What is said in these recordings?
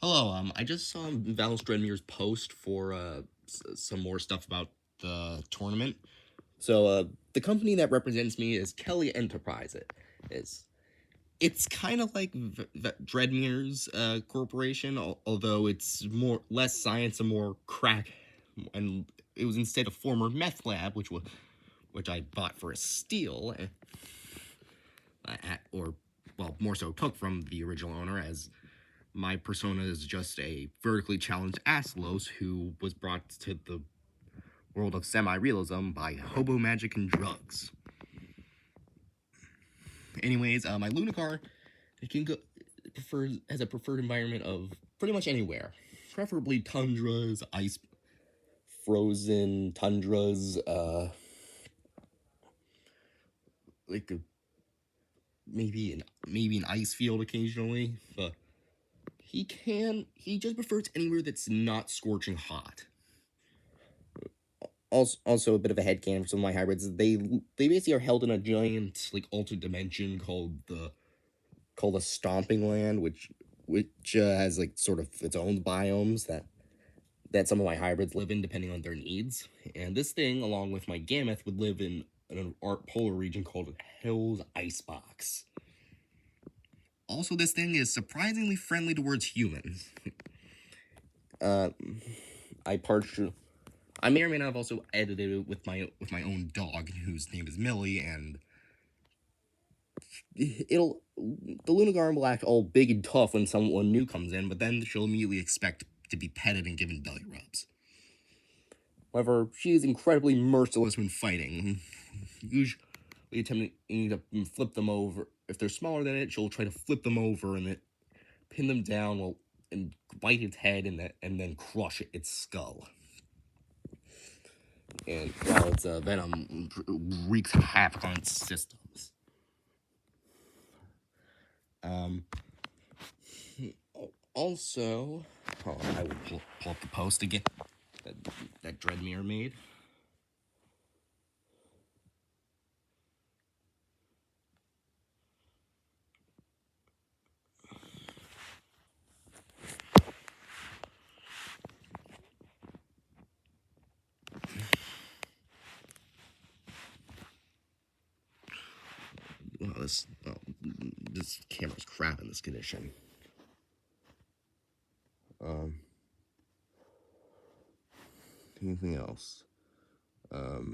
Hello, I just saw Val Stredmir's post for some more stuff about the tournament. So, the company that represents me is Kelly Enterprise. It's kind of like Dredmir's corporation, although it's less science and more crack, and it was instead a former meth lab, which I bought for a steal, or well, more so took from the original owner, as my persona is just a vertically challenged Aslos who was brought to the world of semi-realism by hobo magic and drugs. Anyways, my Lunagaron, it can go has a preferred environment of pretty much anywhere, preferably tundras, ice, frozen tundras, like maybe an ice field occasionally, but he just prefers anywhere that's not scorching hot. Also a bit of a headcanon for some of my hybrids. They basically are held in a giant altered dimension called a stomping land, which has sort of its own biomes that some of my hybrids live in depending on their needs. And this thing, along with my Gameth, would live in an art polar region called Hell's Icebox. Also, this thing is surprisingly friendly towards humans. I may or may not have also edited it with my own dog, whose name is Millie, and the Lunagaron will act all big and tough when someone new comes in, but then she'll immediately expect to be petted and given belly rubs. However, she is incredibly merciless when fighting, usually attempting to flip them over. If they're smaller than it, she'll try to flip them over and then pin them down and bite its head and then crush its skull. And while its venom wreaks havoc on its systems. Also, I will pull up the post again that Dredmir made. This camera's crap in this condition. Anything else? Oh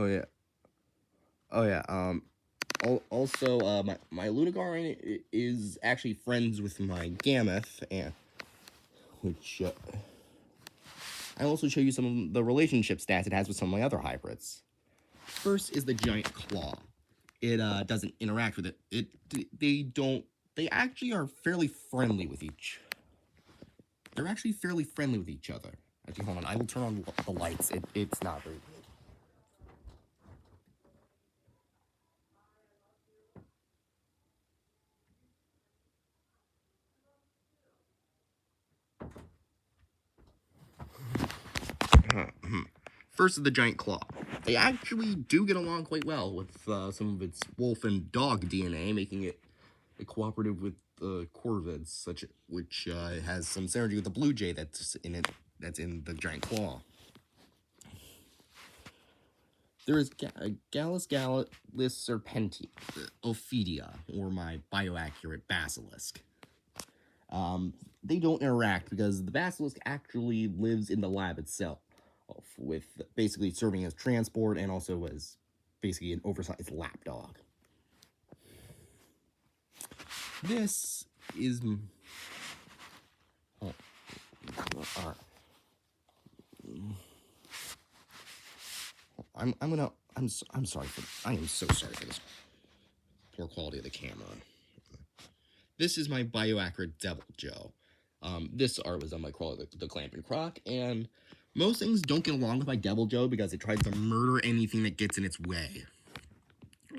yeah. Also, my Lunagaron is actually friends with my Gameth, and which I'll also show you some of the relationship stats it has with some of my other hybrids. First is the giant claw. It doesn't interact with it. They actually are fairly friendly with each. They're actually fairly friendly with each other. Actually, hold on. I will turn on the lights. It's not very good. First is the giant claw. They actually do get along quite well with some of its wolf and dog DNA, making it cooperative with corvids, which has some synergy with the blue jay that's in it. That's in the giant claw. There is Gallus serpentia, Ophidia, or my bioaccurate basilisk. They don't interact because the basilisk actually lives in the lab itself, with basically serving as transport and also as basically an oversized lapdog. This is I'm sorry I am so sorry for this poor quality of the camera. This is my bioaccurate Devil Joe. This art was done by Crawler the Clamp and Croc, and most things don't get along with my Devil Joe because it tries to murder anything that gets in its way.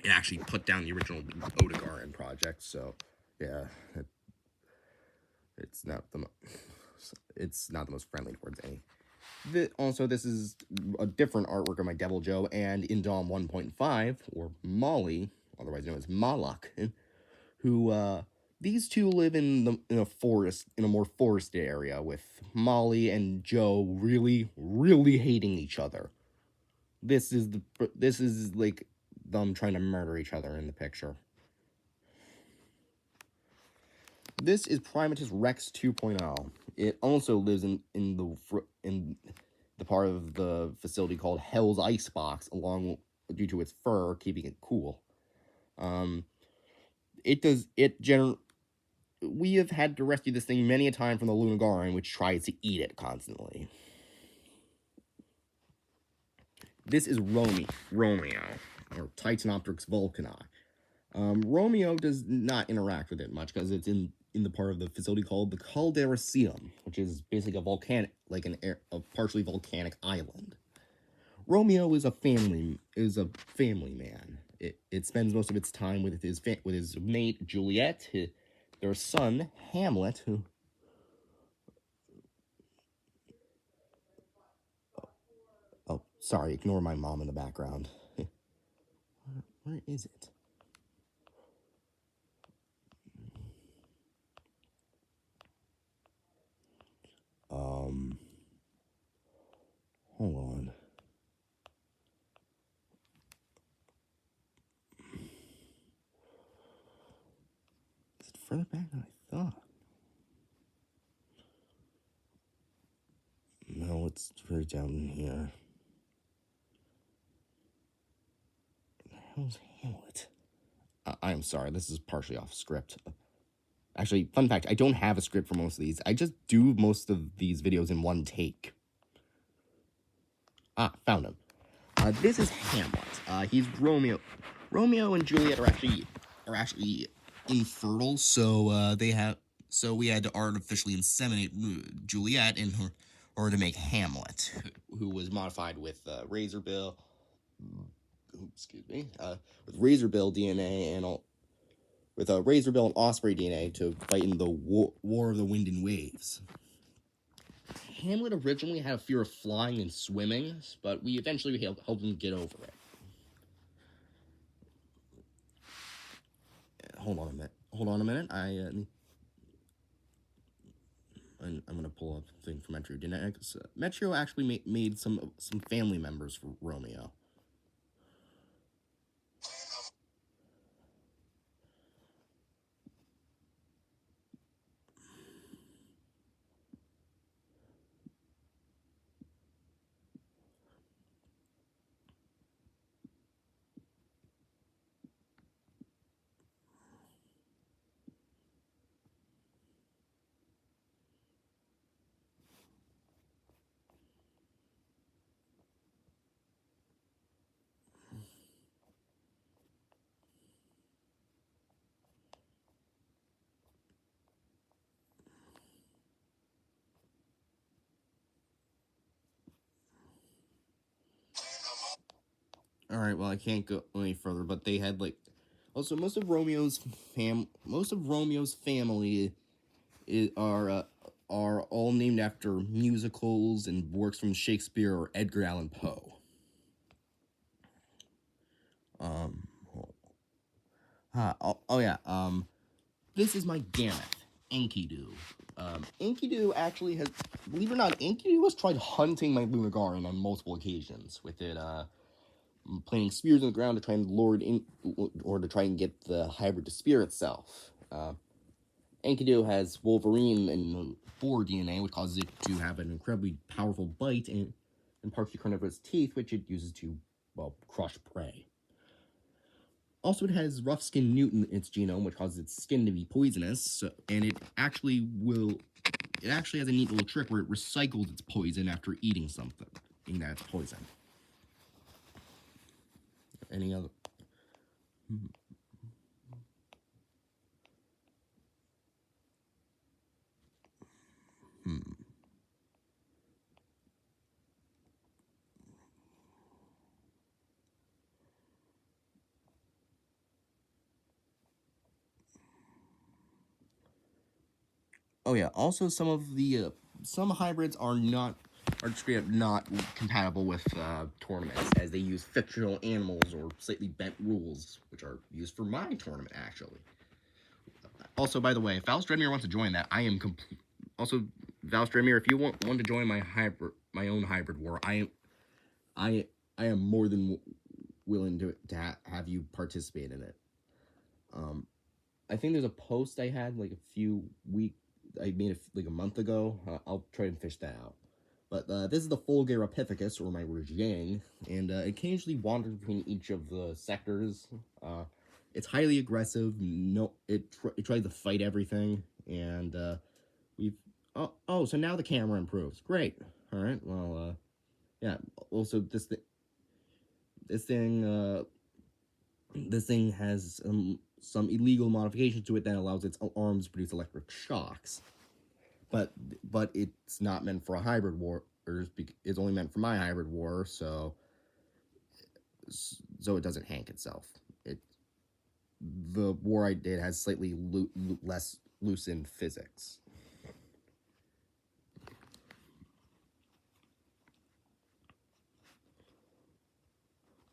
It actually put down the original Odegaran project, so yeah, it's not the most friendly towards Also, this is a different artwork of my Devil Joe, and in Dom 1.5, or Molly, otherwise known as Malak, who, these two live in a forest, in a more forested area, with Molly and Joe really, really hating each other. This is like them trying to murder each other in the picture. This is Primatus Rex 2.0. It also lives in the part of the facility called Hell's Icebox, along due to its fur keeping it cool. Um, it does it gener. We have had to rescue this thing many a time from the Lunagaron, which tries to eat it constantly. This is Romeo, or Titanopteryx vulcani. Romeo does not interact with it much because it's in the part of the facility called the Calderaceum, which is basically a volcanic, like a partially volcanic island. Romeo is a family man. It spends most of its time with his mate Juliet, their son Hamlet, who, oh, sorry, ignore my mom in the background. Where is it? Um, Hold on. Is it further back than I thought? No, it's further down in here. How's Hamlet? I am sorry, this is partially off script. Actually, fun fact, I don't have a script for most of these. I just do most of these videos in one take. Ah, found him. This is Hamlet. He's Romeo. Romeo and Juliet are actually infertile, so we had to artificially inseminate Juliet in her order to make Hamlet, who was modified with Razor Bill. Excuse me. With Razor Bill DNA and all, with Razor Bill and Osprey DNA to fight in the War of the Wind and Waves. Hamlet originally had a fear of flying and swimming, but we eventually helped him get over it. Hold on a minute. I'm gonna pull up a thing from Metro Genetics. Metro actually made some family members for Romeo. All right, well I can't go any further, but they had like also most of Romeo's family are all named after musicals and works from Shakespeare or Edgar Allan Poe. Um, oh yeah. This is my Gameth, Enkidu. Enkidu actually has, believe it or not, Enkidu has tried hunting my Lunagaron on multiple occasions with it, planting spears in the ground to try and lure it in, or to try and get the hybrid to spear itself. Enkidu has Wolverine and boar DNA, which causes it to have an incredibly powerful bite and partially carnivorous teeth, which it uses to, well, crush prey. Also, it has rough skin mutant in its genome, which causes its skin to be poisonous, and it actually has a neat little trick where it recycles its poison after eating something, being that it's poison. Any other? Oh yeah. Also, some hybrids are not. are straight up not compatible with tournaments, as they use fictional animals or slightly bent rules, which are used for my tournament, actually. Also, by the way, if Valstredmir wants to join that, I am complete. Also, Valstredmir, if you want to join my own hybrid war, I am more than willing to have you participate in it. I think there's a post I had like a few weeks. I made it like a month ago. I'll try and fish that out. But this is the Fulgarapithecus, or my Rajang, and it occasionally wanders between each of the sectors. It's highly aggressive. No, it tries to fight everything, and we've so now the camera improves. Great. All right. Well, yeah. Also, this thing this thing has some illegal modifications to it that allows its arms to produce electric shocks. But it's not meant for a hybrid war. It's only meant for my hybrid war, so it doesn't hank itself. The war I did has slightly less loosened physics.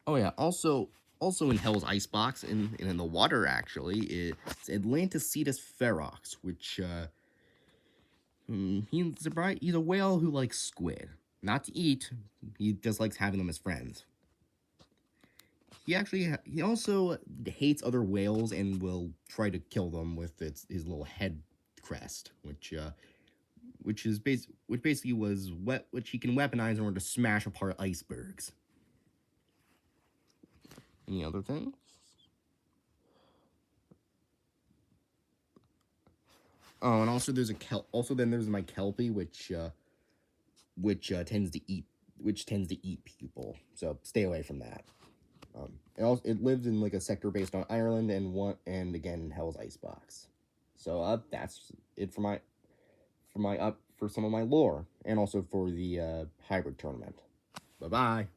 Oh yeah, also in Hell's Icebox and in the water, actually, it's Atlanticetus ferox, which he's a whale who likes squid. Not to eat, he just likes having them as friends. He also hates other whales and will try to kill them with his little head crest, which basically which he can weaponize in order to smash apart icebergs. Any other things? Oh, and also there's then there's my kelpie, which tends to eat people. So stay away from that. It lives in like a sector based on Ireland and again Hell's Icebox. So that's it for for some of my lore, and also for the hybrid tournament. Bye bye.